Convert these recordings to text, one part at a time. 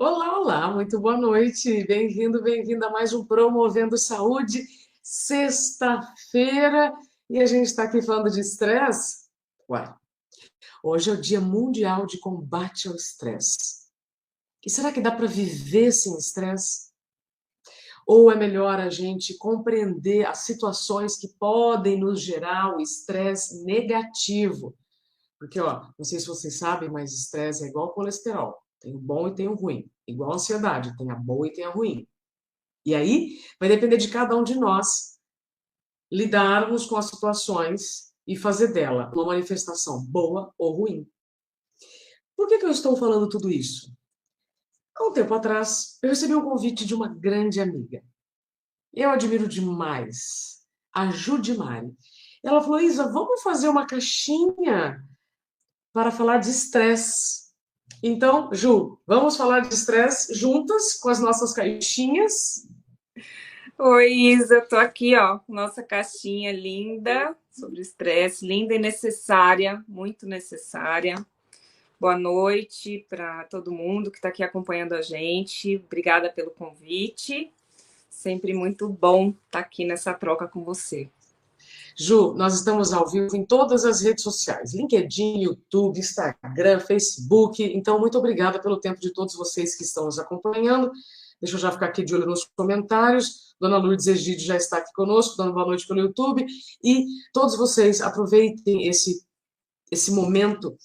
Olá, olá, muito boa noite. Bem-vindo, bem-vinda a mais um Promovendo Saúde, sexta-feira, e a gente está aqui falando de estresse. Ué, hoje é o Dia Mundial de Combate ao Estresse. E será que dá para viver sem estresse? Ou é melhor a gente compreender as situações que podem nos gerar o estresse negativo? Porque, ó, não sei se vocês sabem, mas estresse é igual colesterol. Tem o bom e tem o ruim. Igual ansiedade, tem a boa e tem a ruim. E aí vai depender de cada um de nós lidarmos com as situações e fazer dela uma manifestação boa ou ruim. Por que que eu estou falando tudo isso? Há um tempo atrás, eu recebi um convite de uma grande amiga. Eu admiro demais a Judimari. Ela falou: Isa, vamos fazer uma caixinha para falar de estresse. Então, Ju, vamos falar de estresse juntas com as nossas caixinhas. Oi, Isa, tô aqui, ó, com nossa caixinha linda sobre estresse, linda e necessária, muito necessária. Boa noite para todo mundo que está aqui acompanhando a gente. Obrigada pelo convite. Sempre muito bom estar aqui nessa troca com você. Ju, nós estamos ao vivo em todas as redes sociais: LinkedIn, YouTube, Instagram, Facebook. Então, muito obrigada pelo tempo de todos vocês que estão nos acompanhando. Deixa eu já ficar aqui de olho nos comentários. Dona Lourdes Egídio já está aqui conosco, dando boa noite pelo YouTube. E todos vocês aproveitem esse momento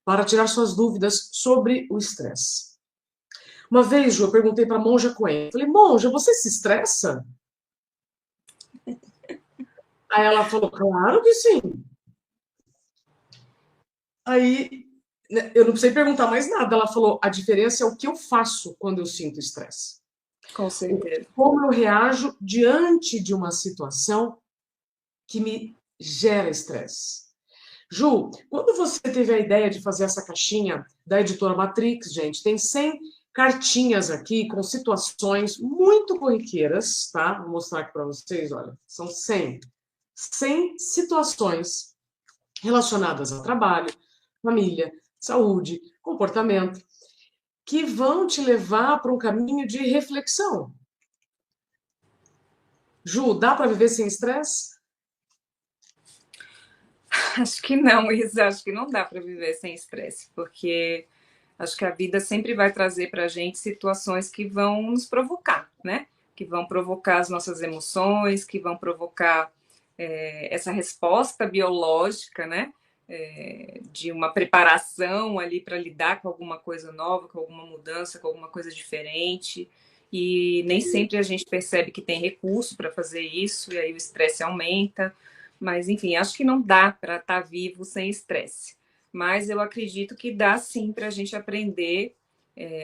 para tirar suas dúvidas sobre o estresse. Uma vez, Ju, eu perguntei para a Monja Coen. Falei, Monja, você se estressa? Aí ela falou, claro que sim. Aí né, eu não precisei perguntar mais nada. Ela falou: a diferença é o que eu faço quando eu sinto estresse. Com certeza. Como eu reajo diante de uma situação que me gera estresse. Ju, quando você teve a ideia de fazer essa caixinha da editora Matrix, gente, tem 100 cartinhas aqui com situações muito corriqueiras, tá? Vou mostrar aqui para vocês, olha. São 100 situações relacionadas ao trabalho, família, saúde, comportamento, que vão te levar para um caminho de reflexão. Ju, dá para viver sem estresse? Acho que não, Isa, acho que não dá para viver sem estresse, porque acho que a vida sempre vai trazer para a gente situações que vão nos provocar, né? Que vão provocar as nossas emoções, que vão provocar essa resposta biológica, né? De uma preparação ali para lidar com alguma coisa nova, com alguma mudança, com alguma coisa diferente. E nem sempre a gente percebe que tem recurso para fazer isso, e aí o estresse aumenta. Mas, enfim, acho que não dá para estar vivo sem estresse. Mas eu acredito que dá sim para a gente aprender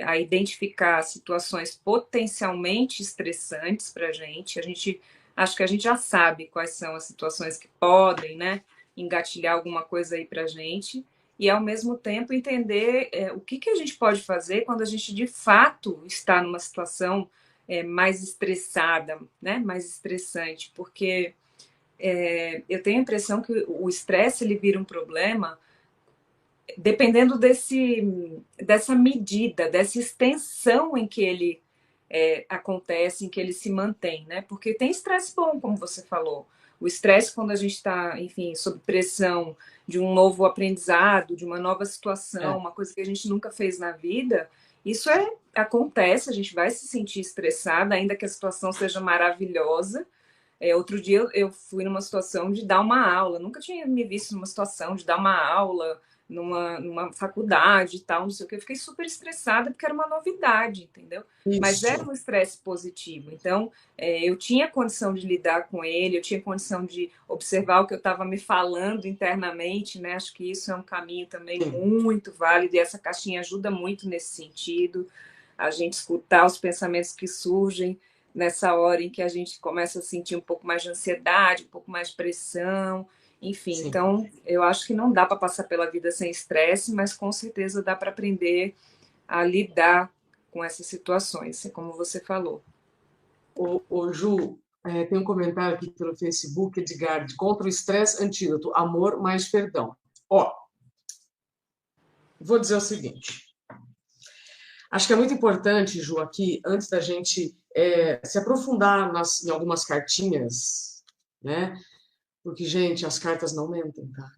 a identificar situações potencialmente estressantes para a gente. Acho que a gente já sabe quais são as situações que podem, né, engatilhar alguma coisa aí para a gente. E, ao mesmo tempo, entender o que a gente pode fazer quando a gente, de fato, está numa situação mais estressada, né, mais estressante. Porque eu tenho a impressão que o estresse ele vira um problema dependendo dessa medida, dessa extensão em que ele acontece, em que ele se mantém, né? Porque tem estresse bom, como você falou. O estresse quando a gente está, enfim, sob pressão de um novo aprendizado, de uma nova situação, É, uma coisa que a gente nunca fez na vida, isso acontece, a gente vai se sentir estressada, ainda que a situação seja maravilhosa. Outro dia eu fui numa situação de dar uma aula, nunca tinha me visto numa situação de dar uma aula numa faculdade e tal, não sei o que. Eu fiquei super estressada porque era uma novidade, entendeu? Mas era isso. um estresse positivo. Então, eu tinha condição de lidar com ele, eu tinha condição de observar o que eu estava me falando internamente, né? Acho que isso é um caminho também Sim. muito válido e essa caixinha ajuda muito nesse sentido. A gente escutar os pensamentos que surgem nessa hora em que a gente começa a sentir um pouco mais de ansiedade, um pouco mais de pressão, enfim. Sim. Então, eu acho que não dá para passar pela vida sem estresse, mas com certeza dá para aprender a lidar com essas situações, como você falou. Ju, tem um comentário aqui pelo Facebook, Edgar, de contra o estresse, antídoto, amor mais perdão. Ó, vou dizer o seguinte. Acho que é muito importante, Ju, aqui, antes da gente se aprofundar em algumas cartinhas, né? Porque, gente, as cartas não mentem, tá?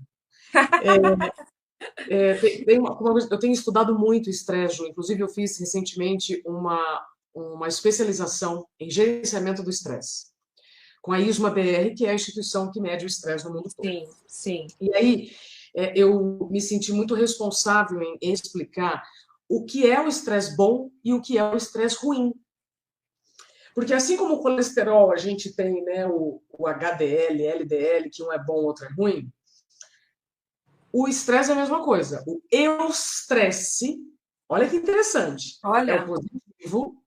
Eu tenho estudado muito estresse, Ju. Inclusive, eu fiz recentemente uma especialização em gerenciamento do estresse, com a ISMA BR, que é a instituição que mede o estresse no mundo todo. Sim, sim. E aí, eu me senti muito responsável em explicar o que é o estresse bom e o que é o estresse ruim. Porque assim como o colesterol, a gente tem, né, o HDL, LDL, que um é bom, outro é ruim, o estresse é a mesma coisa. O eustresse, olha que interessante, é o Olha, positivo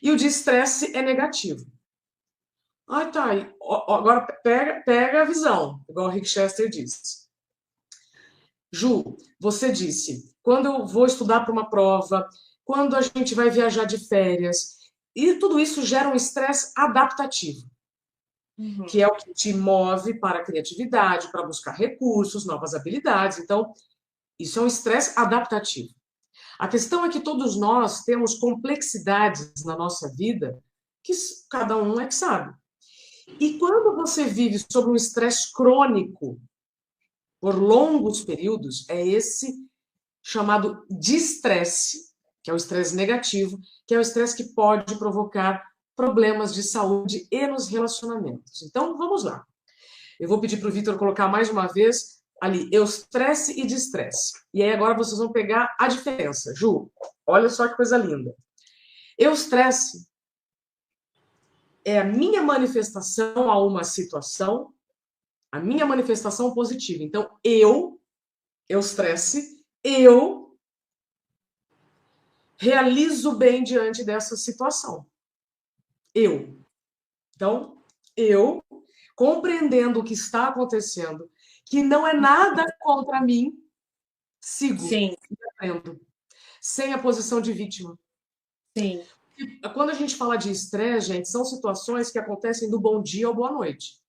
e o de estresse é negativo. Ah, tá. Agora pega a visão, igual o Rick Chester disse. Ju, você disse, quando eu vou estudar para uma prova, quando a gente vai viajar de férias, e tudo isso gera um estresse adaptativo, que uhum, é o que te move para a criatividade, para buscar recursos, novas habilidades. Então, isso é um estresse adaptativo. A questão é que todos nós temos complexidades na nossa vida que cada um é que sabe. E quando você vive sob um estresse crônico por longos períodos, é esse chamado distresse, que é o estresse negativo, que é o estresse que pode provocar problemas de saúde e nos relacionamentos. Então, vamos lá. Eu vou pedir para o Vitor colocar mais uma vez ali, eustresse e distresse. E aí agora vocês vão pegar a diferença. Ju, olha só que coisa linda. Eustresse é a minha manifestação a uma situação, a minha manifestação positiva. Então, eustresse, eu realizo bem diante dessa situação. Eu. Então, eu, compreendendo o que está acontecendo, que não é nada contra mim, sigo sim, e aprendo, sem a posição de vítima. sim. Quando a gente fala de estresse, gente, são situações que acontecem do bom dia ou boa noite.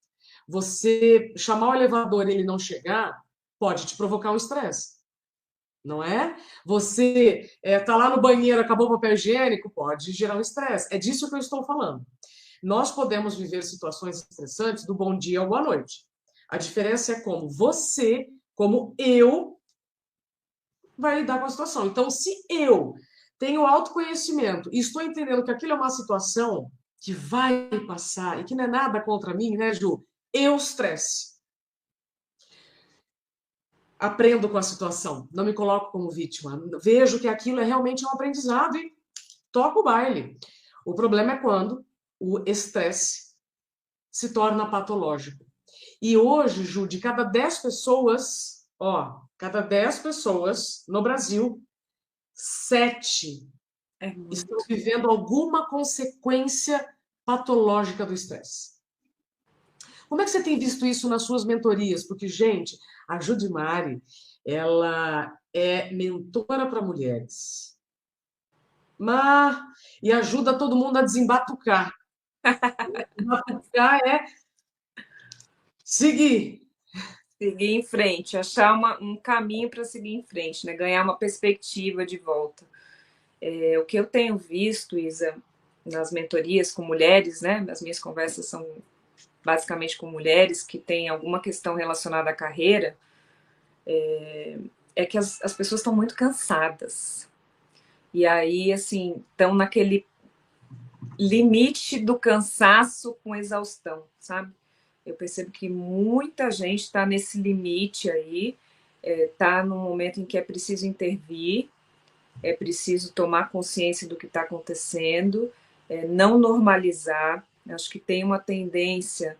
Você chamar o elevador e ele não chegar, pode te provocar um estresse, não é? Você tá lá no banheiro, acabou o papel higiênico, pode gerar um estresse. É disso que eu estou falando. Nós podemos viver situações estressantes do bom dia ou boa noite. A diferença é como você, como eu, vai lidar com a situação. Então, se eu tenho autoconhecimento e estou entendendo que aquilo é uma situação que vai passar e que não é nada contra mim, né, Ju? Eu estresse. Aprendo com a situação, não me coloco como vítima. Vejo que aquilo é realmente um aprendizado e toco o baile. O problema é quando o estresse se torna patológico. E hoje, Ju, de cada 10 pessoas, cada 10 pessoas no Brasil, 7 É estão muito. vivendo alguma consequência patológica do estresse. Como é que você tem visto isso nas suas mentorias? Porque, gente, a Judimari, ela é mentora para mulheres. Mas, e ajuda todo mundo a desembatucar. Desembatucar é seguir. Seguir em frente, achar um caminho para seguir em frente, né? Ganhar uma perspectiva de volta. O que eu tenho visto, Isa, nas mentorias com mulheres, né? As minhas conversas são basicamente com mulheres que têm alguma questão relacionada à carreira, é que as pessoas estão muito cansadas. E aí, assim, estão naquele limite do cansaço com exaustão, sabe? Eu percebo que muita gente está nesse limite aí, está num momento em que é preciso intervir, é preciso tomar consciência do que está acontecendo, não normalizar. Acho que tem uma tendência,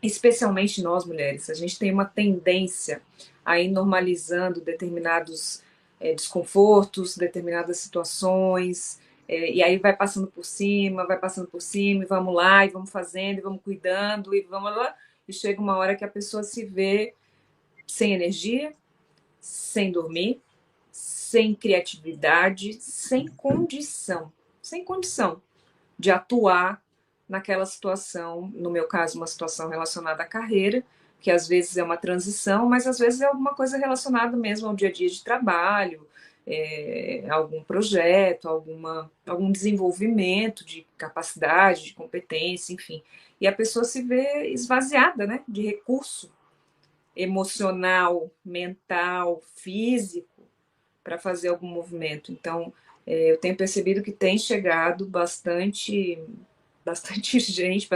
especialmente nós mulheres, a gente tem uma tendência a ir normalizando determinados desconfortos, determinadas situações, e aí vai passando por cima, e vamos lá, e vamos fazendo, e vamos cuidando, e vamos lá, e chega uma hora que a pessoa se vê sem energia, sem dormir, sem criatividade, sem condição de atuar naquela situação, no meu caso, uma situação relacionada à carreira, que às vezes é uma transição, mas às vezes é alguma coisa relacionada mesmo ao dia a dia de trabalho, algum projeto, algum desenvolvimento de capacidade, de competência, enfim. E a pessoa se vê esvaziada, né, de recurso emocional, mental, físico para fazer algum movimento. Então, eu tenho percebido que tem chegado bastante gente,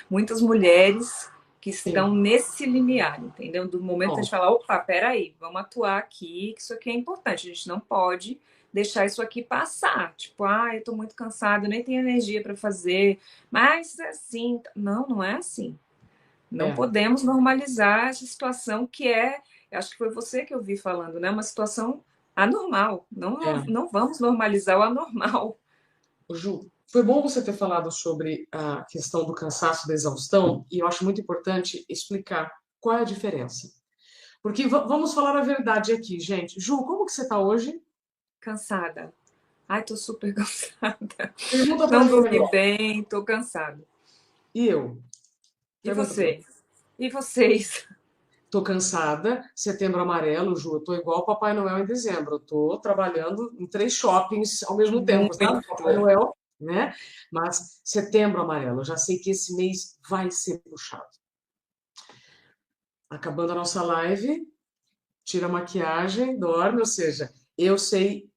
muitas mulheres que estão Sim. nesse limiar, entendeu? Do momento a gente Bom, falar, opa, peraí, vamos atuar aqui, que isso aqui é importante, a gente não pode deixar isso aqui passar. Tipo, eu tô muito cansado, eu nem tenho energia para fazer, mas assim, não, não é assim. Não é, podemos normalizar essa situação que acho que foi você que eu vi falando, né? Uma situação anormal. Não, é. não vamos normalizar o anormal. Ju, foi bom você ter falado sobre a questão do cansaço, da exaustão, e eu acho muito importante explicar qual é a diferença. Porque vamos falar a verdade aqui, gente. Ju, como que você está hoje? Cansada. Ai, tô super cansada. Pergunta para Não mim o dormi negócio. bem, tô cansada. E eu? E Pergunta para mim. vocês? E vocês? Tô cansada, setembro amarelo, Ju, eu tô igual o Papai Noel em dezembro. Eu tô trabalhando em 3 shoppings ao mesmo tempo, sabe? Papai Muito. Noel, né? Mas setembro amarelo, eu já sei que esse mês vai ser puxado. Acabando a nossa live, tira a maquiagem, dorme, ou seja, eu sei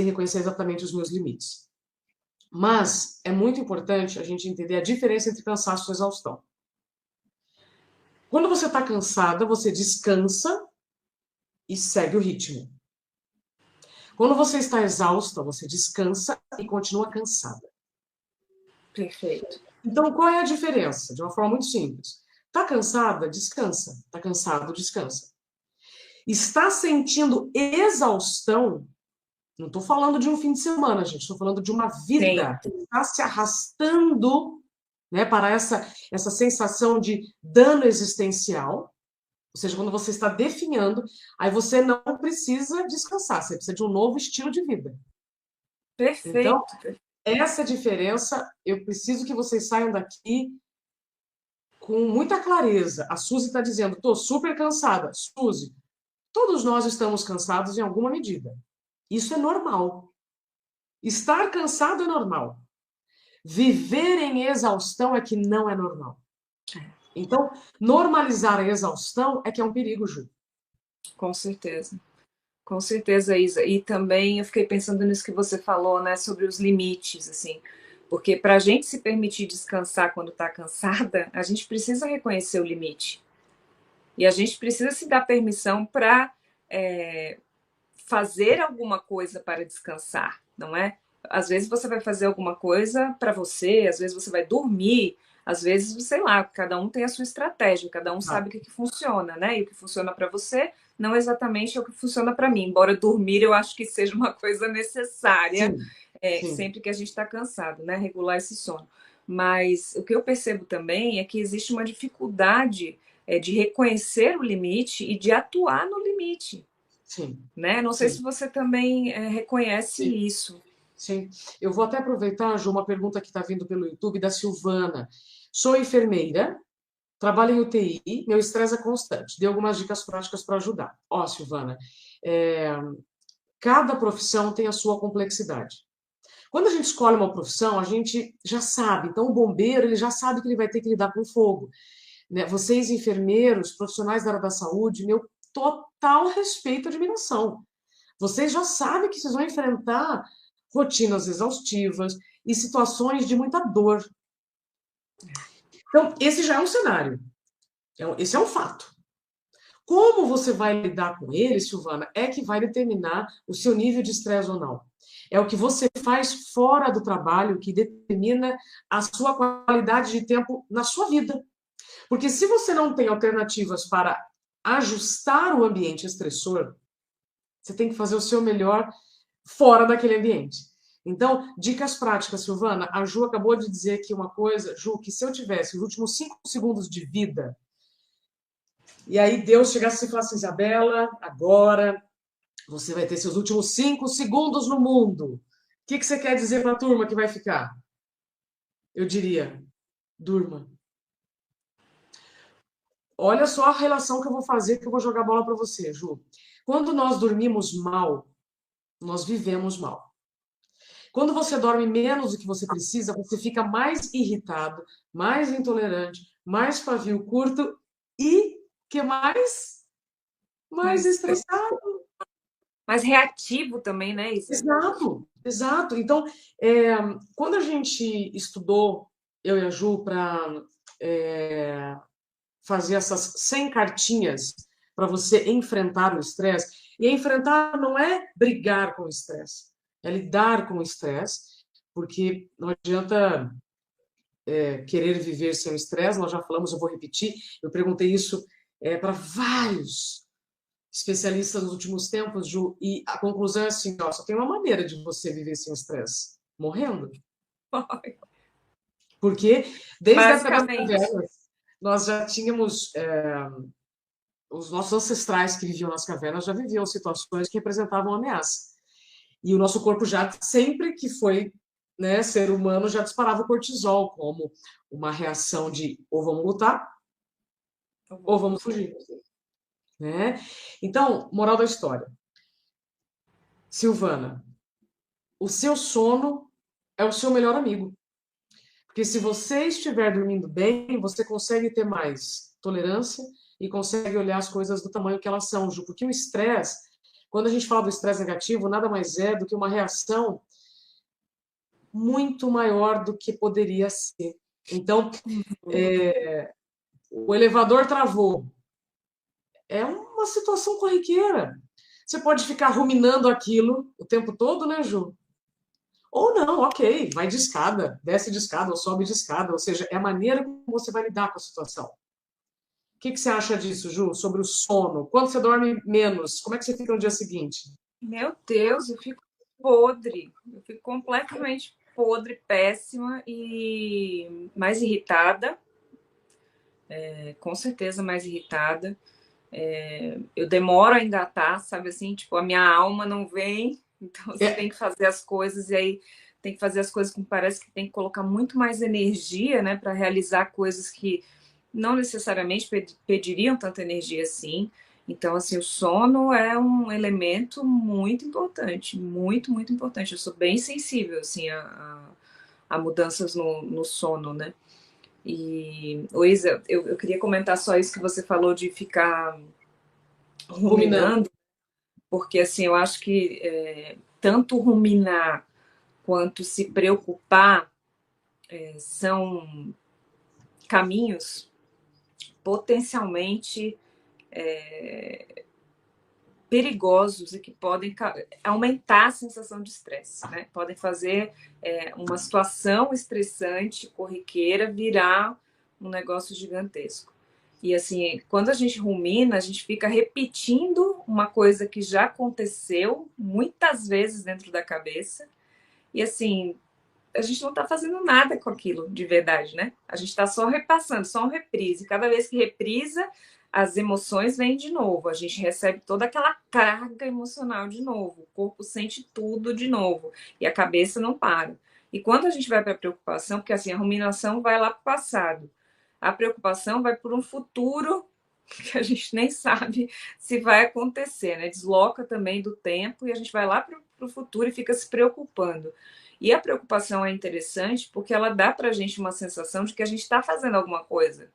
reconhecer exatamente os meus limites. Mas é muito importante a gente entender a diferença entre cansaço e exaustão. Quando você está cansada, você descansa e segue o ritmo. Quando você está exausta, você descansa e continua cansada. Perfeito. Então, qual é a diferença? De uma forma muito simples. Está cansada? Descansa. Está cansado? Descansa. Está sentindo exaustão? Não estou falando de um fim de semana, gente. Estou falando de uma Sim, vida que está se arrastando, né, para essa sensação de dano existencial. Ou seja, quando você está definhando, aí você não precisa descansar, você precisa de um novo estilo de vida. Então, perfeito. essa diferença, eu preciso que vocês saiam daqui com muita clareza. A Suzy está dizendo, estou super cansada. Suzy, todos nós estamos cansados em alguma medida. Isso é normal. Estar cansado é normal. Viver em exaustão é que não é normal. Então, normalizar a exaustão é que é um perigo, Ju. Com certeza. Com certeza, Isa. E também eu fiquei pensando nisso que você falou, né, sobre os limites, assim. Porque para a gente se permitir descansar quando está cansada, a gente precisa reconhecer o limite. E a gente precisa se dar permissão para fazer alguma coisa para descansar, não é? Às vezes você vai fazer alguma coisa para você, às vezes você vai dormir, às vezes, sei lá, cada um tem a sua estratégia, cada um Ah, sabe o que funciona, né? E o que funciona para você não exatamente é o que funciona para mim. Embora dormir eu acho que seja uma coisa necessária, sim, sim, sempre que a gente está cansado, né? Regular esse sono. Mas o que eu percebo também é que existe uma dificuldade de reconhecer o limite e de atuar no limite, sim, né? Não sei sim. se você também reconhece Sim. isso. Sim, eu vou até aproveitar, Ju, uma pergunta que está vindo pelo YouTube da Silvana. Sou enfermeira, trabalho em UTI, meu estresse é constante. Dei algumas dicas práticas para ajudar. Ó, Silvana, é, cada profissão tem a sua complexidade. Quando a gente escolhe uma profissão, a gente já sabe. Então, o bombeiro, ele já sabe que ele vai ter que lidar com fogo, né? Vocês, enfermeiros, profissionais da área da saúde, meu total respeito e admiração. Vocês já sabem que vocês vão enfrentar rotinas exaustivas e situações de muita dor. Então, esse já é um cenário. Esse é um fato. Como você vai lidar com ele, Silvana, é que vai determinar o seu nível de estresse ou não. É o que você faz fora do trabalho que determina a sua qualidade de tempo na sua vida. Porque se você não tem alternativas para ajustar o ambiente estressor, você tem que fazer o seu melhor fora daquele ambiente. Então, dicas práticas, Silvana. A Ju acabou de dizer aqui uma coisa, Ju, que se eu tivesse os últimos 5 segundos de vida, e aí Deus chegasse e falasse, Isabela, agora você vai ter seus últimos 5 segundos no mundo. O que você quer dizer para a turma que vai ficar? Eu diria, durma. Olha só a relação que eu vou fazer, que eu vou jogar bola para você, Ju. Quando nós dormimos mal, Nós vivemos mal. Quando você dorme menos do que você precisa, você fica mais irritado, mais intolerante, mais pavio curto e que mais? Mais Mas, estressado. mas reativo também, né, Isa? Exato, exato. Então, quando a gente estudou, eu e a Ju, para fazer essas 100 cartinhas para você enfrentar o estresse, e enfrentar não é brigar com o estresse, é lidar com o estresse, porque não adianta querer viver sem o estresse, nós já falamos, eu vou repetir, eu perguntei isso para vários especialistas nos últimos tempos, Ju, e a conclusão é assim, ó, só tem uma maneira de você viver sem estresse, morrendo. Porque desde a época das Basicamente. cavernas, nós já tínhamos, os nossos ancestrais que viviam nas cavernas já viviam situações que representavam ameaça. E o nosso corpo já, sempre que foi, né, ser humano, já disparava o cortisol como uma reação de ou vamos lutar ou vamos fugir. Né? Então, moral da história. Silvana, o seu sono é o seu melhor amigo. Porque se você estiver dormindo bem, você consegue ter mais tolerância e consegue olhar as coisas do tamanho que elas são, Ju. Porque o estresse, quando a gente fala do estresse negativo, nada mais é do que uma reação muito maior do que poderia ser. Então, o elevador travou. É uma situação corriqueira. Você pode ficar ruminando aquilo o tempo todo, né, Ju? Ou não, ok, vai de escada, desce de escada ou sobe de escada, ou seja, é a maneira como você vai lidar com a situação. O que você acha disso, Ju, sobre o sono? Quando você dorme menos, como é que você fica no dia seguinte? Meu Deus, eu fico podre. Eu fico completamente podre, péssima e mais irritada. Com certeza mais irritada. Eu demoro a engatar, sabe assim? Tipo, a minha alma não vem, então você É, tem que fazer as coisas e aí tem que fazer as coisas com parece que tem que colocar muito mais energia, né, para realizar coisas que não necessariamente pediriam tanta energia assim. Então, assim, o sono é um elemento muito importante, muito, muito importante. Eu sou bem sensível, assim, a mudanças no sono, né? E, Luísa, eu queria comentar só isso que você falou de ficar ruminando. ruminando, porque, assim, eu acho que tanto ruminar quanto se preocupar são caminhos potencialmente perigosos e que podem aumentar a sensação de estresse, né? Podem fazer uma situação estressante, corriqueira, virar um negócio gigantesco. E assim, quando a gente rumina, a gente fica repetindo uma coisa que já aconteceu muitas vezes dentro da cabeça. E assim, a gente não está fazendo nada com aquilo de verdade, né? A gente está só repassando, só um reprise. Cada vez que reprisa, as emoções vêm de novo. A gente recebe toda aquela carga emocional de novo. O corpo sente tudo de novo. E a cabeça não para. E quando a gente vai para a preocupação, porque assim, a ruminação vai lá para o passado. A preocupação vai por um futuro que a gente nem sabe se vai acontecer, né? Desloca também do tempo e a gente vai lá para o futuro e fica se preocupando. E a preocupação é interessante porque ela dá para a gente uma sensação de que a gente está fazendo alguma coisa.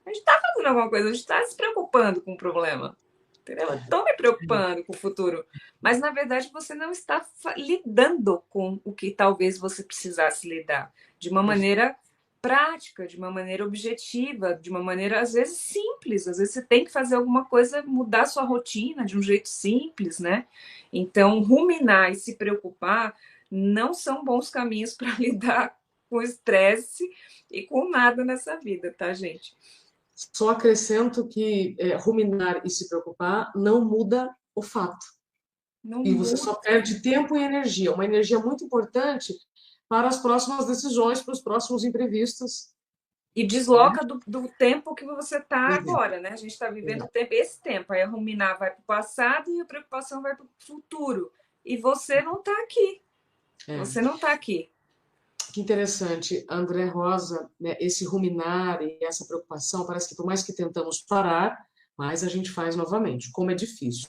A gente está fazendo alguma coisa, a gente está se preocupando com o problema. Entendeu? Eu estou me preocupando com o futuro. Mas, na verdade, você não está lidando com o que talvez você precisasse lidar. De uma maneira prática, de uma maneira objetiva, de uma maneira, às vezes, simples. Às vezes você tem que fazer alguma coisa, mudar sua rotina de um jeito simples, né? Então, ruminar e se preocupar não são bons caminhos para lidar com o estresse e com nada nessa vida, tá, gente? Só acrescento que ruminar e se preocupar não muda o fato. Não E você muda. só perde tempo e energia, uma energia muito importante para as próximas decisões, para os próximos imprevistos. E Né? desloca do tempo que você está Exato, agora, né? A gente está vivendo exato. esse tempo. Aí a ruminar vai para o passado e a preocupação vai para o futuro. E você não está aqui. É. Você não está aqui. Que interessante, André Rosa, né, esse ruminar e essa preocupação, parece que por mais que tentamos parar, mas a gente faz novamente, como é difícil.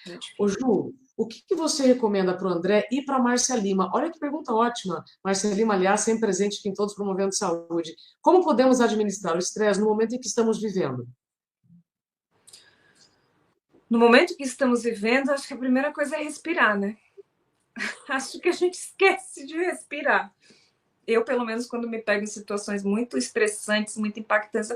É Ô difícil. Ju, o que que você recomenda para o André e para a Márcia Lima? Olha que pergunta ótima. Márcia Lima, aliás, sempre presente aqui em Todos Promovendo Saúde. Como podemos administrar o estresse no momento em que estamos vivendo? No momento que estamos vivendo, acho que a primeira coisa é respirar, né? Acho que a gente esquece de respirar. Eu, pelo menos, quando me pego em situações muito estressantes, muito impactantes,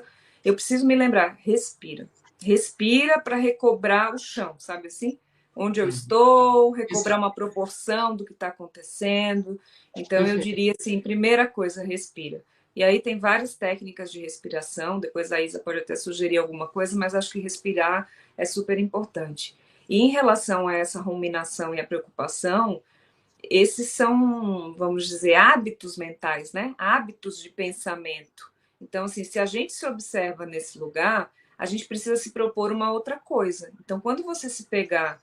eu preciso me lembrar, respira. Respira para recobrar o chão, sabe assim? Onde eu Uhum. estou, Isso, recobrar uma proporção do que está acontecendo. Então, eu perfeito. diria assim, primeira coisa, respira. E aí tem várias técnicas de respiração, depois a Isa pode até sugerir alguma coisa, mas acho que respirar é super importante. E em relação a essa ruminação e a preocupação, esses são, vamos dizer, hábitos mentais, né? Hábitos de pensamento. Então, assim, se a gente se observa nesse lugar, a gente precisa se propor uma outra coisa. Então, quando você se pegar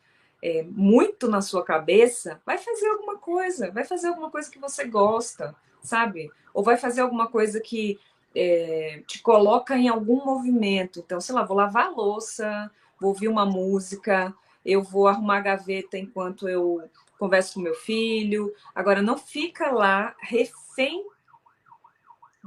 muito na sua cabeça, vai fazer alguma coisa que você gosta, sabe? Ou vai fazer alguma coisa que te coloca em algum movimento. Então, sei lá, vou lavar a louça, vou ouvir uma música, eu vou arrumar a gaveta enquanto eu converso com meu filho. Agora, não fica lá refém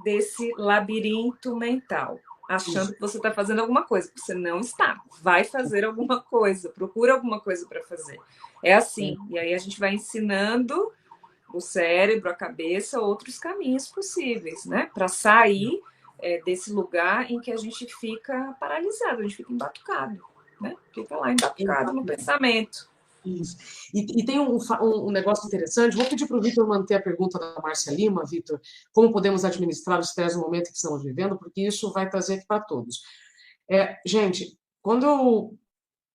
desse labirinto mental, achando Isso. que você está fazendo alguma coisa. Você não está. Vai fazer alguma coisa, procura alguma coisa para fazer. É assim. E aí a gente vai ensinando o cérebro, a cabeça, outros caminhos possíveis, né? Para sair desse lugar em que a gente fica paralisado, a gente fica embatucado, né? Fica lá embatucado no Exatamente. pensamento. Isso. E tem um negócio interessante. Vou pedir para o Vitor manter a pergunta da Márcia Lima, Vitor, como podemos administrar o estresse no momento que estamos vivendo, porque isso vai trazer aqui para todos. Gente, quando eu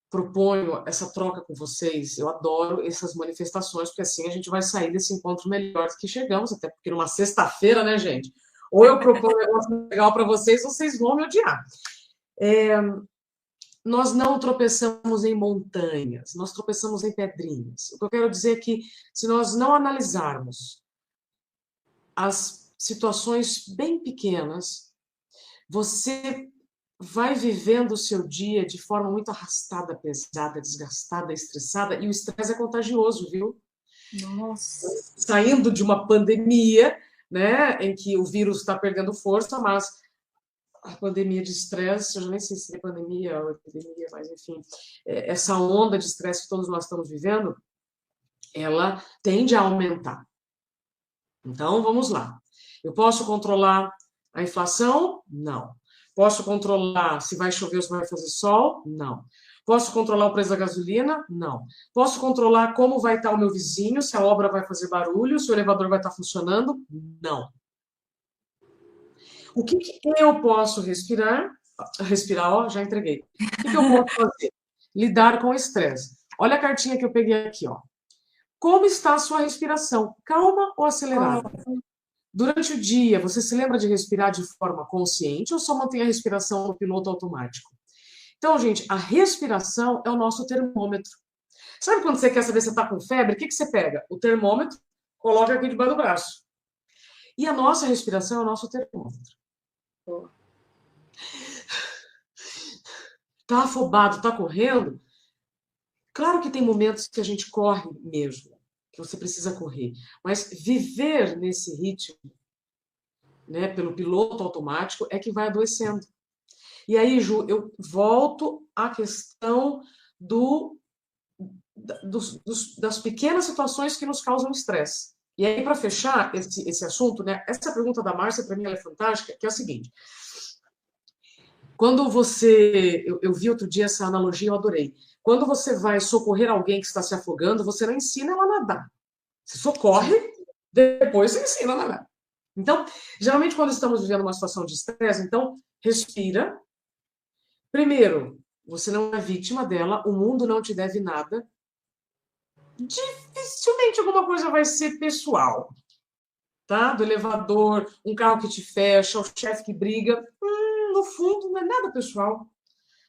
proponho essa troca com vocês, eu adoro essas manifestações, porque assim a gente vai sair desse encontro melhor do que chegamos, até porque numa sexta-feira, né, gente? Ou eu proponho um negócio legal para vocês, ou vocês vão me odiar. Nós não tropeçamos em montanhas, nós tropeçamos em pedrinhas. O que eu quero dizer é que, se nós não analisarmos as situações bem pequenas, você vai vivendo o seu dia de forma muito arrastada, pesada, desgastada, estressada, e o estresse é contagioso, viu? Nossa. Saindo de uma pandemia, né, em que o vírus está perdendo força, mas a pandemia de estresse, eu já nem sei se é pandemia ou epidemia, mas enfim, essa onda de estresse que todos nós estamos vivendo, ela tende a aumentar. Então, vamos lá. Eu posso controlar a inflação? Não. Posso controlar se vai chover ou se vai fazer sol? Não. Posso controlar o preço da gasolina? Não. Posso controlar como vai estar o meu vizinho, se a obra vai fazer barulho, se o elevador vai estar funcionando? Não. O que que eu posso respirar? Respirar, ó, já entreguei. O que que eu posso fazer? Lidar com o estresse. Olha a cartinha que eu peguei aqui, ó. Como está a sua respiração? Calma ou acelerada? Durante o dia, você se lembra de respirar de forma consciente ou só mantém a respiração no piloto automático? Então, gente, a respiração é o nosso termômetro. Sabe quando você quer saber se está com febre? O que que você pega? O termômetro, coloca aqui debaixo do braço. E a nossa respiração é o nosso termômetro. Tá afobado, tá correndo? Claro que tem momentos que a gente corre mesmo, que você precisa correr, mas viver nesse ritmo, né, pelo piloto automático, é que vai adoecendo. E aí, Ju, eu volto à questão do, das pequenas situações que nos causam estresse. E aí, para fechar esse assunto, né, essa pergunta da Márcia, para mim, ela é fantástica, que é a seguinte. Quando você. Eu vi outro dia essa analogia, eu adorei. Quando você vai socorrer alguém que está se afogando, você não ensina ela a nadar. Você socorre, depois você ensina a nadar. Então, geralmente, quando estamos vivendo uma situação de estresse, então, respira. Primeiro, você não é vítima dela, o mundo não te deve nada. Dificilmente alguma coisa vai ser pessoal, tá? Do elevador, um carro que te fecha, o chefe que briga. No fundo, não é nada pessoal.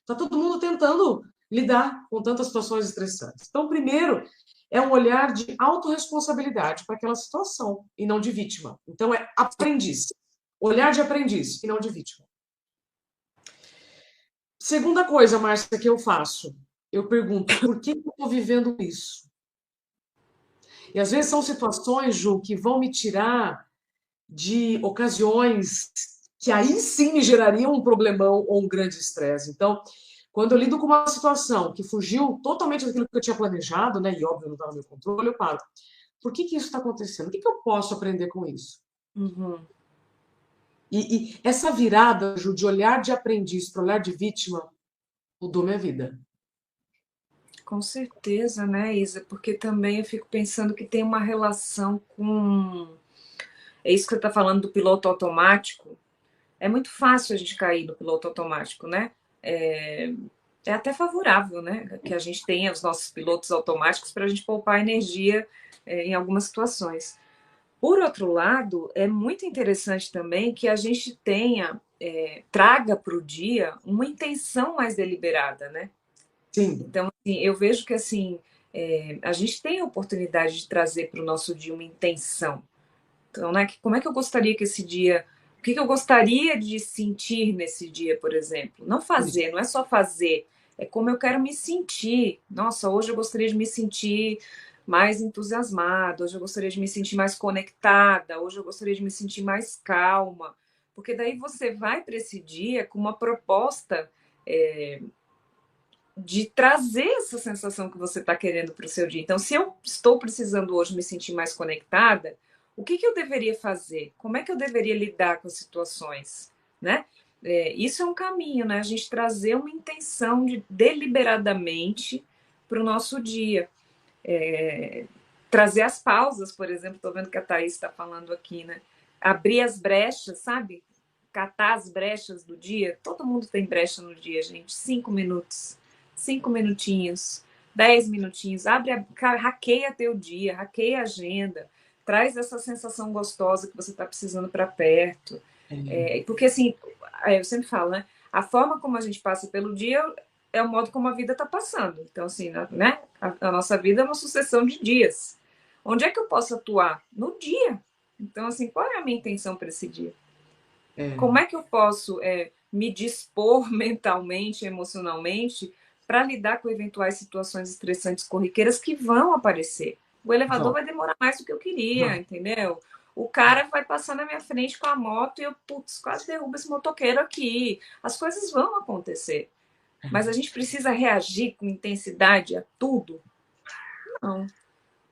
Tá todo mundo tentando lidar com tantas situações estressantes. Então, primeiro, é um olhar de autorresponsabilidade para aquela situação e não de vítima. Então, é aprendiz. Olhar de aprendiz e não de vítima. Segunda coisa, Márcia, que eu faço, eu pergunto, por que eu estou vivendo isso? E às vezes são situações, Ju, que vão me tirar de ocasiões que aí sim me gerariam um problemão ou um grande estresse. Então, quando eu lido com uma situação que fugiu totalmente daquilo que eu tinha planejado, né, e óbvio não está no meu controle, eu paro. Por que que isso está acontecendo? O que que eu posso aprender com isso? Uhum. E essa virada, Ju, de olhar de aprendiz para olhar de vítima, mudou minha vida. Com certeza, né, Isa? Porque também eu fico pensando que tem uma relação com. É isso que você está falando do piloto automático. É muito fácil a gente cair no piloto automático, né? É, é até favorável, né? Que a gente tenha os nossos pilotos automáticos para a gente poupar energia em algumas situações. Por outro lado, é muito interessante também que a gente tenha, traga para o dia uma intenção mais deliberada, né? Sim, Então, assim, eu vejo que assim a gente tem a oportunidade de trazer para o nosso dia uma intenção. Então, né, como é que eu gostaria que esse dia, o que eu gostaria de sentir nesse dia, por exemplo? Não isso. fazer, não é só fazer, é como eu quero me sentir. Nossa, hoje eu gostaria de me sentir mais entusiasmada, hoje eu gostaria de me sentir mais conectada, hoje eu gostaria de me sentir mais calma. Porque daí você vai para esse dia com uma proposta é, de trazer essa sensação que você está querendo para o seu dia. Então, se eu estou precisando hoje me sentir mais conectada, o que eu deveria fazer? Como é que eu deveria lidar com as situações? Né? Isso é um caminho, né? A gente trazer uma intenção de deliberadamente para o nosso dia. Trazer as pausas, por exemplo, estou vendo que a Thaís está falando aqui, né? Abrir as brechas, sabe? Catar as brechas do dia. Todo mundo tem brecha no dia, gente. 5 minutos, 5 minutinhos, 10 minutinhos. Hackeia teu dia, hackeia a agenda. Traz essa sensação gostosa que você está precisando para perto. Porque assim, eu sempre falo, né? A forma como a gente passa pelo dia é o modo como a vida está passando. Então, assim, né? A nossa vida é uma sucessão de dias. Onde é que eu posso atuar? No dia. Então, assim, qual é a minha intenção para esse dia? É, Como é que eu posso me dispor mentalmente, emocionalmente, para lidar com eventuais situações estressantes corriqueiras que vão aparecer? O elevador vão, vai demorar mais do que eu queria, vão. entendeu? O cara vai passar na minha frente com a moto e eu, putz, quase derrubo esse motoqueiro aqui. As coisas vão acontecer. Mas a gente precisa reagir com intensidade a tudo? Não, não.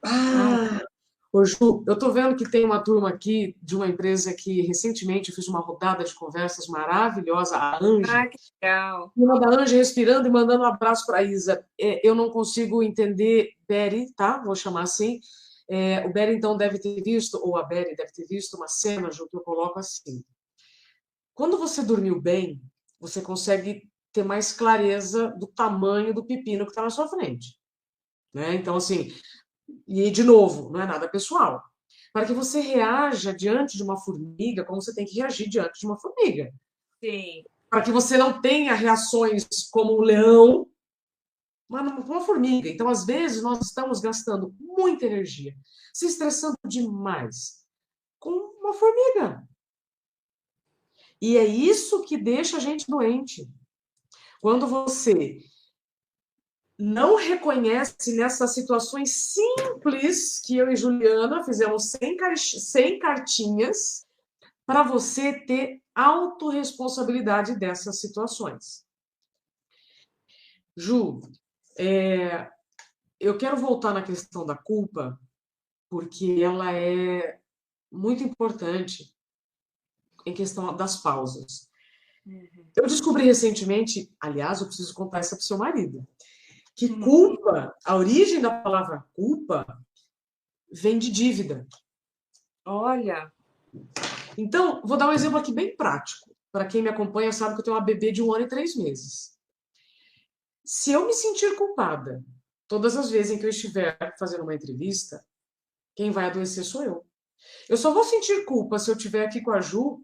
Ah, ô Ju, eu estou vendo que tem uma turma aqui de uma empresa que recentemente eu fiz uma rodada de conversas maravilhosa, a Ange. Ah, que legal. Uma da Ange respirando e mandando um abraço para a Isa. Eu não consigo entender Beri, tá? Vou chamar assim. O Beri, então, deve ter visto, ou a Beri deve ter visto uma cena, Ju, que eu coloco assim. Quando você dormiu bem, você consegue ter mais clareza do tamanho do pepino que está na sua frente. Né? Então, assim, e de novo, não é nada pessoal. Para que você reaja diante de uma formiga, como você tem que reagir diante de uma formiga. Sim. Para que você não tenha reações como um leão, mas uma formiga. Então, às vezes, nós estamos gastando muita energia, se estressando demais com uma formiga. E é isso que deixa a gente doente. Quando você não reconhece nessas situações simples que eu e Juliana fizemos 100 cartinhas para você ter autorresponsabilidade dessas situações. Ju, eu quero voltar na questão da culpa, porque ela é muito importante em questão das pausas. Eu descobri recentemente, aliás, eu preciso contar isso para o seu marido, que culpa, a origem da palavra culpa, vem de dívida. Olha, Então, vou dar um exemplo aqui bem prático. Para quem me acompanha sabe que eu tenho uma bebê de 1 ano e 3 meses. Se eu me sentir culpada todas as vezes em que eu estiver fazendo uma entrevista, quem vai adoecer sou eu. Eu só vou sentir culpa se eu estiver aqui com a Ju,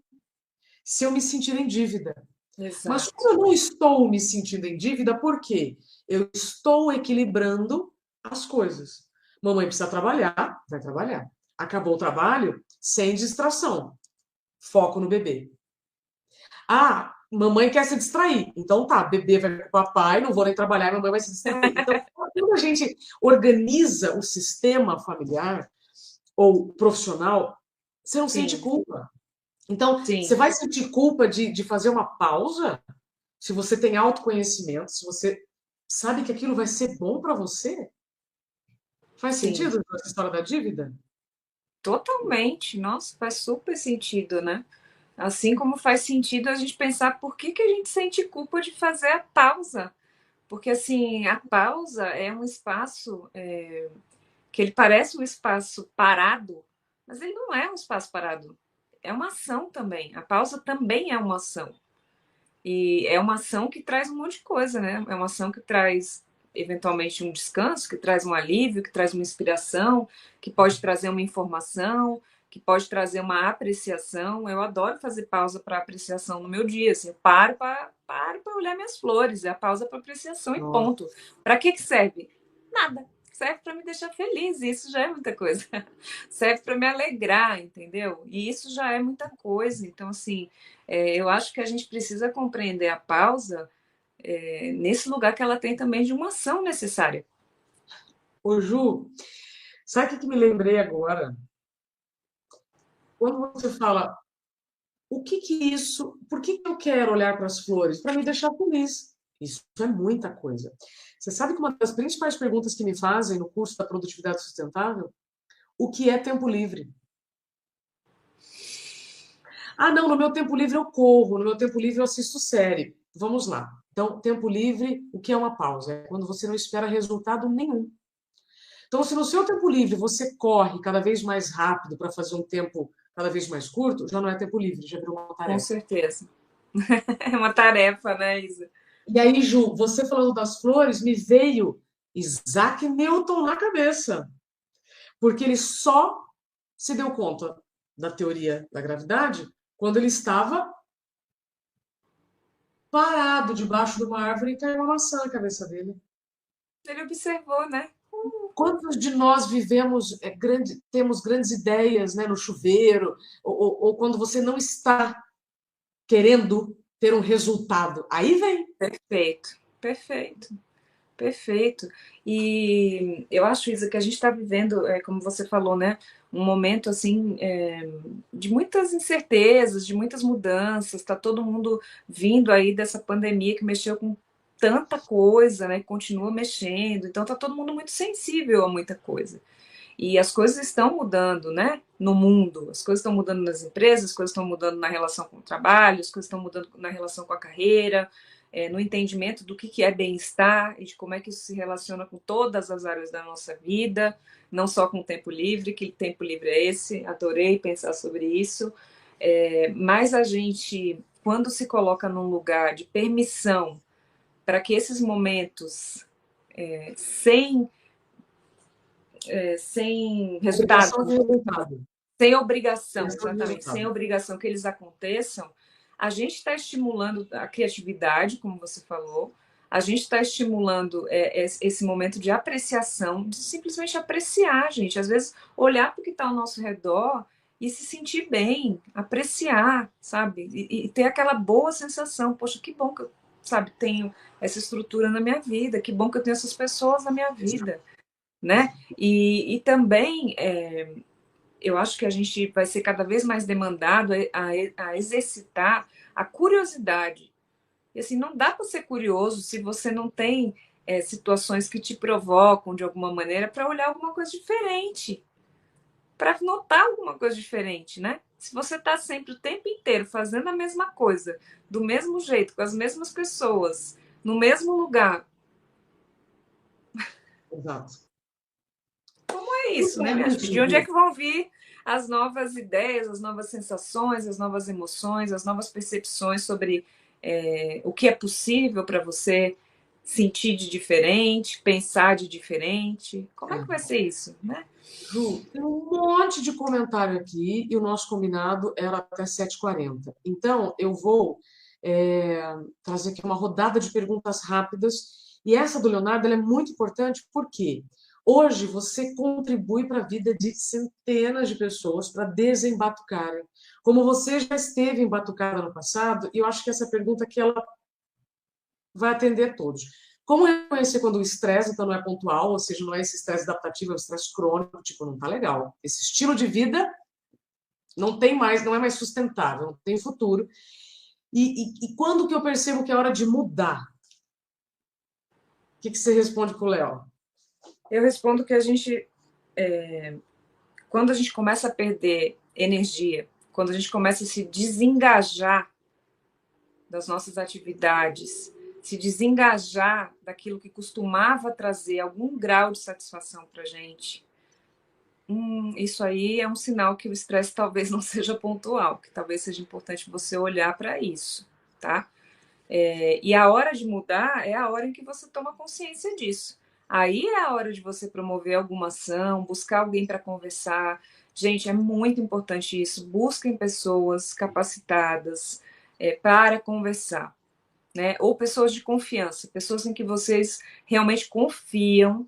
se eu me sentir em dívida. Mas exato. como eu não estou me sentindo em dívida, por quê? Eu estou equilibrando as coisas. Mamãe precisa trabalhar, vai trabalhar. Acabou o trabalho, sem distração. Foco no bebê. Ah, mamãe quer se distrair. Então tá, bebê vai com o papai, não vou nem trabalhar, mamãe vai se distrair. Então, quando a gente organiza o sistema familiar ou profissional, você não sente Sim, culpa. Então, você sim, vai sentir culpa de fazer uma pausa se você tem autoconhecimento, se você sabe que aquilo vai ser bom para você? Faz sim. sentido essa história da dívida? Totalmente. Nossa, faz super sentido, né? Assim como faz sentido a gente pensar por que a gente sente culpa de fazer a pausa. Porque, assim, a pausa é um espaço que ele parece um espaço parado, mas ele não é um espaço parado. É uma ação também. A pausa também é uma ação. E é uma ação que traz um monte de coisa, né? É uma ação que traz, eventualmente, um descanso, que traz um alívio, que traz uma inspiração, que pode trazer uma informação, que pode trazer uma apreciação. Eu adoro fazer pausa para apreciação no meu dia. Assim, eu paro para olhar minhas flores. É a pausa para apreciação e Nossa. ponto. Para que serve? Nada. Serve para me deixar feliz. E isso já é muita coisa. Serve para me alegrar, entendeu? E isso já é muita coisa. Então, assim, eu acho que a gente precisa compreender a pausa nesse lugar que ela tem também de uma ação necessária. Ô, Ju, sabe o que me lembrei agora? Quando você fala, o que que isso, por que que eu quero olhar para as flores? Para me deixar feliz. Isso é muita coisa. Você sabe que uma das principais perguntas que me fazem no curso da produtividade sustentável, o que é tempo livre? Ah, não, no meu tempo livre eu corro, no meu tempo livre eu assisto série. Vamos lá. Então, tempo livre, o que é uma pausa? É quando você não espera resultado nenhum. Então, se no seu tempo livre você corre cada vez mais rápido para fazer um tempo cada vez mais curto, já não é tempo livre, já virou uma Com tarefa. certeza. É uma tarefa, né, Isa? E aí, Ju, você falando das flores, me veio Isaac Newton na cabeça, porque ele só se deu conta da teoria da gravidade quando ele estava parado debaixo de uma árvore e caiu uma maçã na cabeça dele. Ele observou, né? Quantos de nós vivemos, temos grandes ideias, né, no chuveiro, ou quando você não está querendo ter um resultado? Aí vem. Perfeito, perfeito, perfeito. E eu acho, Isa, que a gente está vivendo, como você falou, né? Um momento assim de muitas incertezas, de muitas mudanças. Está todo mundo vindo aí dessa pandemia que mexeu com tanta coisa, né? Continua mexendo. Então está todo mundo muito sensível a muita coisa. E as coisas estão mudando, né? No mundo. As coisas estão mudando nas empresas, as coisas estão mudando na relação com o trabalho, as coisas estão mudando na relação com a carreira, no entendimento do que é bem-estar e de como é que isso se relaciona com todas as áreas da nossa vida, não só com o tempo livre, que tempo livre é esse? Adorei pensar sobre isso. Mas a gente, quando se coloca num lugar de permissão para que esses momentos sem sem resultado, Obrigação de resultado. sem obrigação, Obrigação de exatamente, sem resultado. obrigação que eles aconteçam, a gente está estimulando a criatividade, como você falou, a gente está estimulando esse momento de apreciação, de simplesmente apreciar, gente. Às vezes, olhar para o que está ao nosso redor e se sentir bem, apreciar, sabe? E ter aquela boa sensação, poxa, que bom que eu, sabe, tenho essa estrutura na minha vida, que bom que eu tenho essas pessoas na minha vida, né? E também eu acho que a gente vai ser cada vez mais demandado a exercitar a curiosidade. E assim, não dá para ser curioso se você não tem situações que te provocam de alguma maneira para olhar alguma coisa diferente, para notar alguma coisa diferente, né? Se você está sempre o tempo inteiro fazendo a mesma coisa, do mesmo jeito, com as mesmas pessoas, no mesmo lugar, Exato. é isso, né, Então, minha gente? isso, De onde é Ju. que vão vir as novas ideias, as novas sensações, as novas emoções, as novas percepções sobre o que é possível para você sentir de diferente, pensar de diferente? Como é que vai É. ser isso, né? Ju, tem um monte de comentário aqui e o nosso combinado era até 7h40. Então, eu vou trazer aqui uma rodada de perguntas rápidas. E essa do Leonardo ela é muito importante, por quê? Hoje você contribui para a vida de centenas de pessoas para desembatucarem. Como você já esteve embatucada no passado, e eu acho que essa pergunta aqui ela vai atender a todos. Como reconhecer quando o estresse então não é pontual, ou seja, não é esse estresse adaptativo, é um estresse crônico, tipo, não tá legal. Esse estilo de vida não tem mais, não é mais sustentável, não tem futuro. E quando que eu percebo que é hora de mudar? O que você responde pro Léo? Eu respondo que quando a gente começa a perder energia, quando a gente começa a se desengajar das nossas atividades, se desengajar daquilo que costumava trazer algum grau de satisfação para a gente, isso aí é um sinal que o estresse talvez não seja pontual, que talvez seja importante você olhar para isso, tá? E a hora de mudar é a hora em que você toma consciência disso. Aí é a hora de você promover alguma ação, buscar alguém para conversar. Gente, é muito importante isso. Busquem pessoas capacitadas para conversar, né? Ou pessoas de confiança, pessoas em que vocês realmente confiam,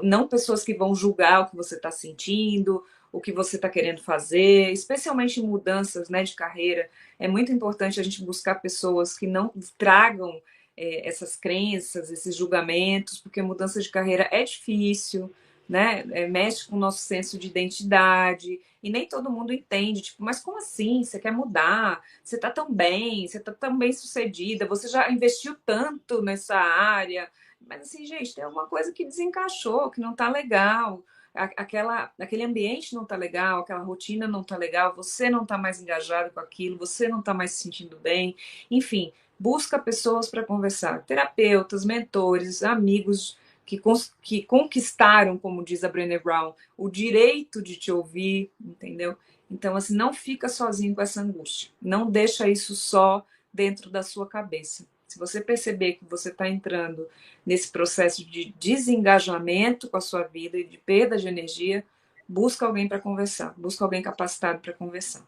não pessoas que vão julgar o que você está sentindo, o que você está querendo fazer, especialmente em mudanças, né, de carreira. É muito importante a gente buscar pessoas que não tragam essas crenças, esses julgamentos, porque mudança de carreira é difícil, né? Mexe com o nosso senso de identidade, e nem todo mundo entende, tipo, mas como assim? Você quer mudar? Você está tão bem, você está tão bem sucedida, você já investiu tanto nessa área, mas assim, gente, tem alguma coisa que desencaixou, que não está legal, aquele ambiente não está legal, aquela rotina não está legal, você não está mais engajado com aquilo, você não está mais se sentindo bem, enfim, busca pessoas para conversar, terapeutas, mentores, amigos que conquistaram, como diz a Brené Brown, o direito de te ouvir, entendeu? Então, assim, não fica sozinho com essa angústia. Não deixa isso só dentro da sua cabeça. Se você perceber que você está entrando nesse processo de desengajamento com a sua vida e de perda de energia, busca alguém para conversar, busca alguém capacitado para conversar.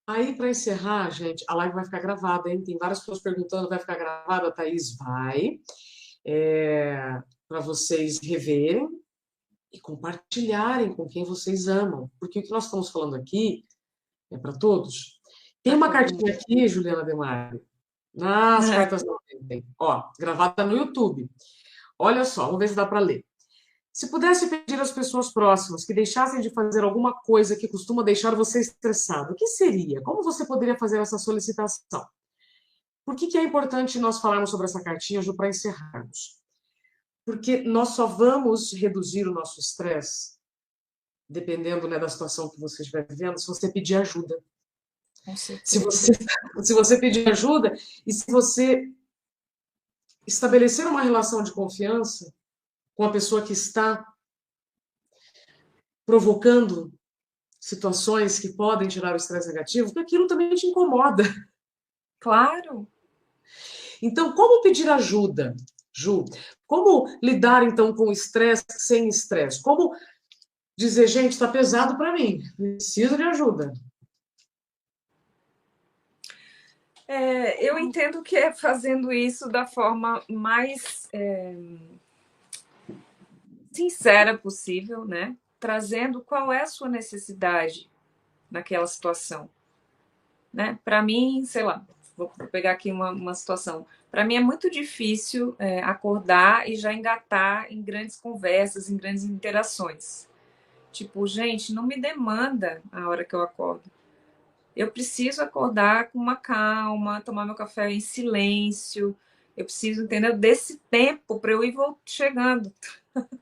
Aí, para encerrar, gente, a live vai ficar gravada, hein? Tem várias pessoas perguntando, vai ficar gravada, Thaís? Vai. Para vocês reverem e compartilharem com quem vocês amam. Porque o que nós estamos falando aqui é para todos. Tem uma cartinha aqui, Juliana Demari, nas cartas da tem. Ó, gravada no YouTube. Olha só, vamos ver se dá para ler. Se pudesse pedir às pessoas próximas que deixassem de fazer alguma coisa que costuma deixar você estressado, o que seria? Como você poderia fazer essa solicitação? Por que é importante nós falarmos sobre essa cartinha, Ju, para encerrarmos? Porque nós só vamos reduzir o nosso estresse, dependendo, né, da situação que você estiver vivendo, se você pedir ajuda. Com certeza. Se você pedir ajuda e se você estabelecer uma relação de confiança com a pessoa que está provocando situações que podem tirar o estresse negativo, porque aquilo também te incomoda. Claro. Então, como pedir ajuda, Ju? Como lidar, então, com o estresse sem estresse? Como dizer, gente, está pesado para mim, preciso de ajuda? Eu entendo que é fazendo isso da forma mais sincera possível, né? Trazendo qual é a sua necessidade naquela situação, né? Para mim, sei lá, vou pegar aqui uma situação. Para mim é muito difícil acordar e já engatar em grandes conversas, em grandes interações. Tipo, gente, não me demanda a hora que eu acordo. Eu preciso acordar com uma calma, tomar meu café em silêncio. Eu preciso, entender desse tempo para eu ir chegando.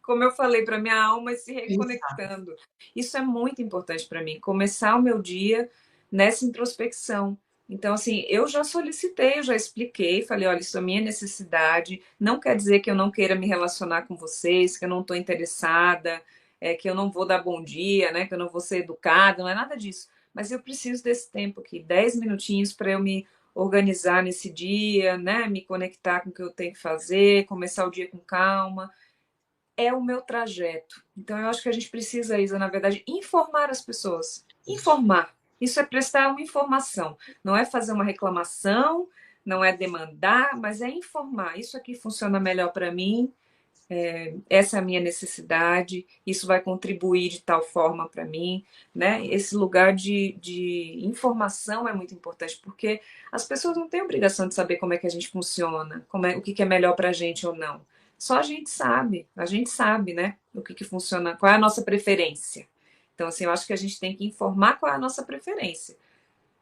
Como eu falei, para minha alma se reconectando. Isso é muito importante para mim. Começar o meu dia nessa introspecção. Então, assim, eu já solicitei, eu já expliquei, falei, olha, isso é minha necessidade. Não quer dizer que eu não queira me relacionar com vocês, que eu não estou interessada, que eu não vou dar bom dia, né? Que eu não vou ser educada, não é nada disso. Mas eu preciso desse tempo aqui, 10 minutinhos para eu me organizar nesse dia, né? Me conectar com o que eu tenho que fazer, começar o dia com calma. É o meu trajeto. Então, eu acho que a gente precisa, Isa, na verdade, informar as pessoas. Informar. Isso é prestar uma informação. Não é fazer uma reclamação, não é demandar, mas é informar. Isso aqui funciona melhor para mim. essa é a minha necessidade, isso vai contribuir de tal forma para mim, né? Esse lugar de informação é muito importante, porque as pessoas não têm obrigação de saber como é que a gente funciona, o que é melhor para a gente ou não. Só a gente sabe, né? O que funciona, qual é a nossa preferência. Então, assim, eu acho que a gente tem que informar qual é a nossa preferência.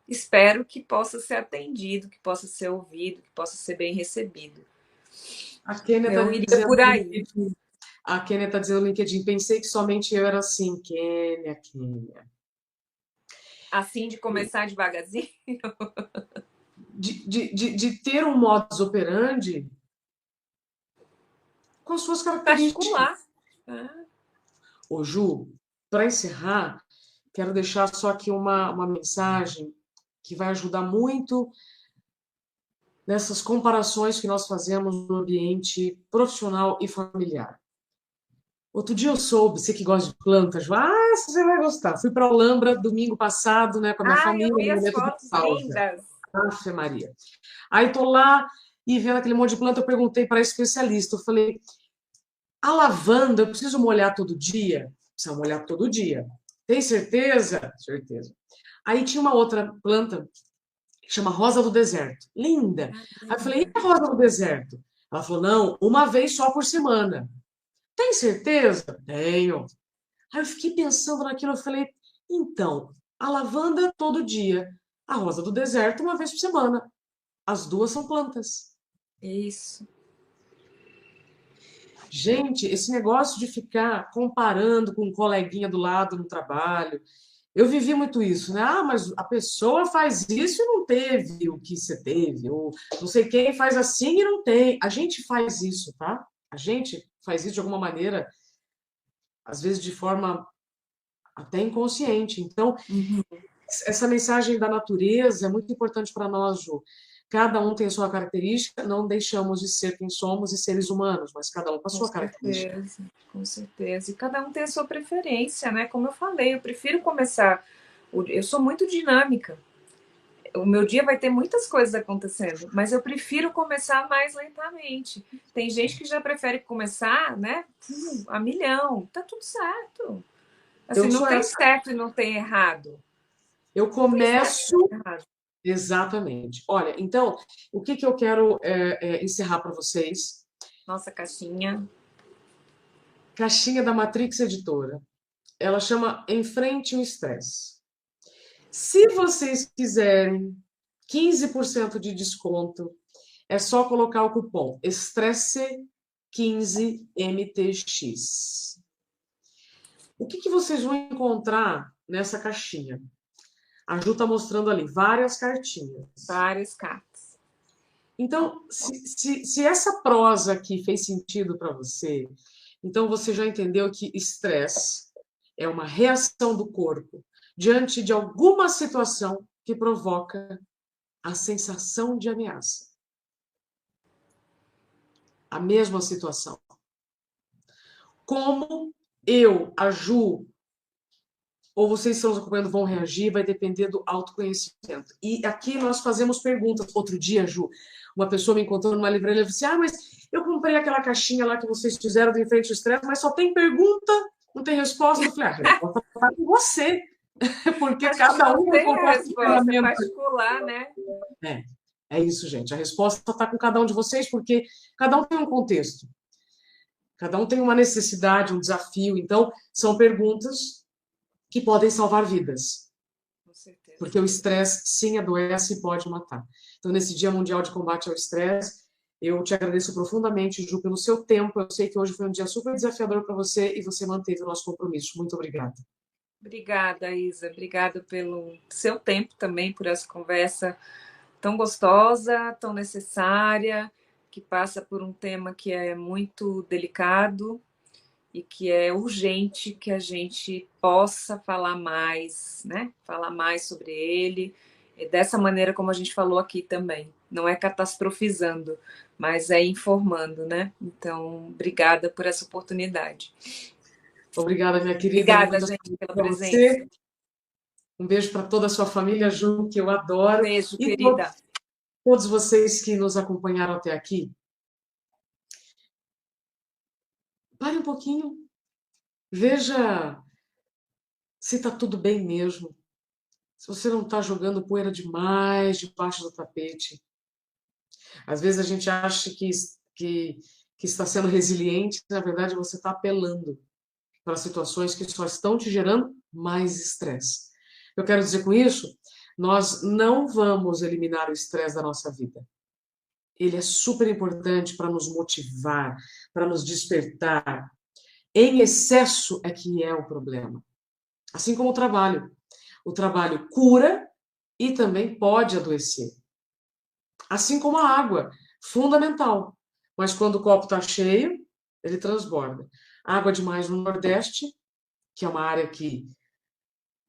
Espero que possa ser atendido, que possa ser ouvido, que possa ser bem recebido. A Kênia está Eu iria dizendo por no aí. LinkedIn, a Kênia está dizendo no LinkedIn, pensei que somente eu era assim, Kênia, Kênia. Assim, de começar devagarzinho. De ter um modus operandi com as suas características. Particular. Ah, Ô, Ju, para encerrar, quero deixar só aqui uma mensagem que vai ajudar muito nessas comparações que nós fazemos no ambiente profissional e familiar. Outro dia eu soube, você que gosta de plantas, você vai gostar. Fui para a Alhambra domingo passado, né, com a minha eu família, vi no as momento de fotos pausa. lindas. Ave Maria. Aí tô lá e vendo aquele monte de planta, eu perguntei para a especialista, eu falei, a lavanda, eu preciso molhar todo dia? Precisa molhar todo dia. Tem certeza? Certeza. Aí tinha uma outra planta que chama rosa do deserto. Linda. Ah, Aí eu falei, linda. e a rosa do deserto? Ela falou, não, uma vez só por semana. Tem certeza? Tenho. Aí eu fiquei pensando naquilo, eu falei, então, a lavanda todo dia, a rosa do deserto uma vez por semana. As duas são plantas. Isso. Gente, esse negócio de ficar comparando com um coleguinha do lado no trabalho, eu vivi muito isso, né? Ah, mas a pessoa faz isso e não teve o que você teve, ou não sei quem faz assim e não tem. A gente faz isso, tá? A gente faz isso de alguma maneira, às vezes de forma até inconsciente. Então, Uhum. essa mensagem da natureza é muito importante para nós, Ju. Cada um tem a sua característica, não deixamos de ser quem somos e seres humanos, mas cada um com a Com sua característica. certeza, com certeza. E cada um tem a sua preferência, né? Como eu falei, eu prefiro começar. Eu sou muito dinâmica. O meu dia vai ter muitas coisas acontecendo, mas eu prefiro começar mais lentamente. Tem gente que já prefere começar, né? A milhão. Tá tudo certo. Assim, Eu não sou tem essa. certo e não tem errado. Eu Não tem certo começo e errado. exatamente. Olha, então, o que que eu quero encerrar para vocês? Nossa caixinha. Caixinha da Matrix Editora. Ela chama Enfrente o Estresse. Se vocês quiserem 15% de desconto, é só colocar o cupom Estresse15MTX. O que que vocês vão encontrar nessa caixinha? A Ju está mostrando ali várias cartinhas. Várias cartas. Então, se essa prosa aqui fez sentido para você, então você já entendeu que estresse é uma reação do corpo diante de alguma situação que provoca a sensação de ameaça. A mesma situação. Como eu, a Ju, ou vocês estão acompanhando vão reagir, vai depender do autoconhecimento. E aqui nós fazemos perguntas. Outro dia, Ju, uma pessoa me encontrou numa livraria e disse: mas eu comprei aquela caixinha lá que vocês fizeram de Enfrente ao Estresse, mas só tem pergunta, não tem resposta. Eu falei: a resposta está com você, porque Acho que cada não um tem tem a a própria resposta, é ferramenta. particular, né? É, é isso, gente. A resposta está com cada um de vocês, porque cada um tem um contexto, cada um tem uma necessidade, um desafio. Então, são perguntas que podem salvar vidas. Com certeza. Porque o estresse, sim, adoece e pode matar. Então, nesse Dia Mundial de Combate ao Estresse, eu te agradeço profundamente, Ju, pelo seu tempo. Eu sei que hoje foi um dia super desafiador para você e você manteve o nosso compromisso. Muito obrigada. Obrigada, Isa. Obrigada pelo seu tempo também, por essa conversa tão gostosa, tão necessária, que passa por um tema que é muito delicado e que é urgente que a gente possa falar mais, né? Falar mais sobre ele, dessa maneira como a gente falou aqui também. Não é catastrofizando, mas é informando, né? Então, obrigada por essa oportunidade. Obrigada, minha querida. Obrigada, Muita gente, saúde pela para presença. você. Um beijo para toda a sua família, Ju, que eu Um adoro. beijo, E querida. todos vocês que nos acompanharam até aqui. Pare um pouquinho, veja se está tudo bem mesmo, se você não está jogando poeira demais debaixo do tapete. Às vezes a gente acha que, que está sendo resiliente, na verdade você está apelando para situações que só estão te gerando mais estresse. Eu quero dizer com isso, nós não vamos eliminar o estresse da nossa vida. Ele é super importante para nos motivar, para nos despertar. Em excesso é que é o problema. Assim como o trabalho. O trabalho cura e também pode adoecer. Assim como a água, fundamental. Mas quando o copo está cheio, ele transborda. Água demais no Nordeste, que é uma área que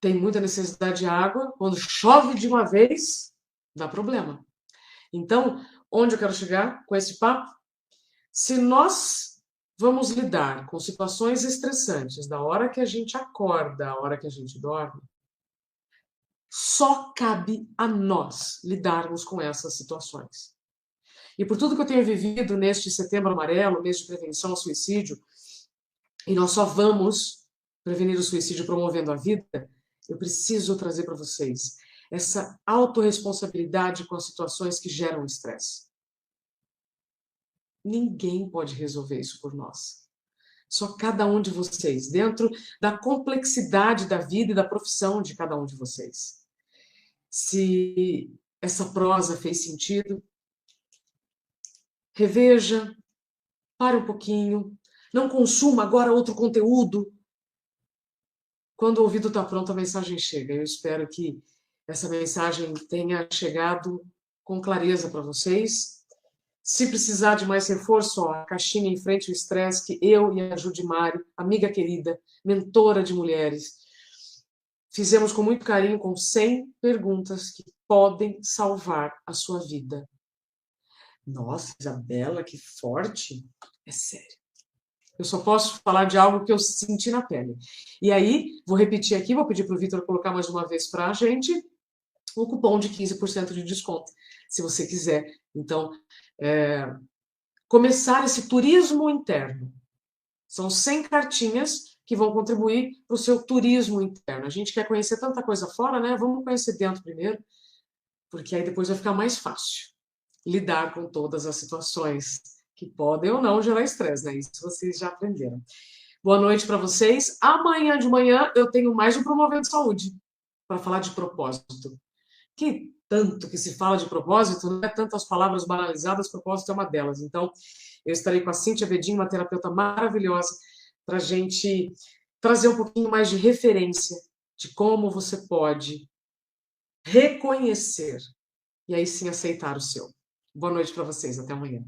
tem muita necessidade de água, quando chove de uma vez, dá problema. Então, onde eu quero chegar com esse papo? Se nós vamos lidar com situações estressantes da hora que a gente acorda, à hora que a gente dorme, só cabe a nós lidarmos com essas situações. E por tudo que eu tenho vivido neste Setembro Amarelo, mês de prevenção ao suicídio, e nós só vamos prevenir o suicídio promovendo a vida, eu preciso trazer para vocês essa autorresponsabilidade com as situações que geram estresse. Ninguém pode resolver isso por nós. Só cada um de vocês, dentro da complexidade da vida e da profissão de cada um de vocês. Se essa prosa fez sentido, reveja, pare um pouquinho, não consuma agora outro conteúdo. Quando o ouvido está pronto, a mensagem chega. Eu espero que essa mensagem tenha chegado com clareza para vocês. Se precisar de mais reforço, ó, a caixinha em frente ao estresse que eu e a Judimário, amiga querida, mentora de mulheres, fizemos com muito carinho, com 100 perguntas que podem salvar a sua vida. Nossa, Isabela, que forte! É sério. Eu só posso falar de algo que eu senti na pele. E aí, vou repetir aqui, vou pedir para o Vitor colocar mais uma vez para a gente o cupom de 15% de desconto, se você quiser. Então, começar esse turismo interno. São 100 cartinhas que vão contribuir para o seu turismo interno. A gente quer conhecer tanta coisa fora, né? Vamos conhecer dentro primeiro, porque aí depois vai ficar mais fácil lidar com todas as situações que podem ou não gerar estresse, né? Isso vocês já aprenderam. Boa noite para vocês. Amanhã de manhã eu tenho mais um Promovendo Saúde para falar de propósito. Que tanto que se fala de propósito, não é tantas palavras banalizadas, propósito é uma delas. Então, eu estarei com a Cíntia Bedin, uma terapeuta maravilhosa, para a gente trazer um pouquinho mais de referência de como você pode reconhecer e aí sim aceitar o seu. Boa noite para vocês, até amanhã.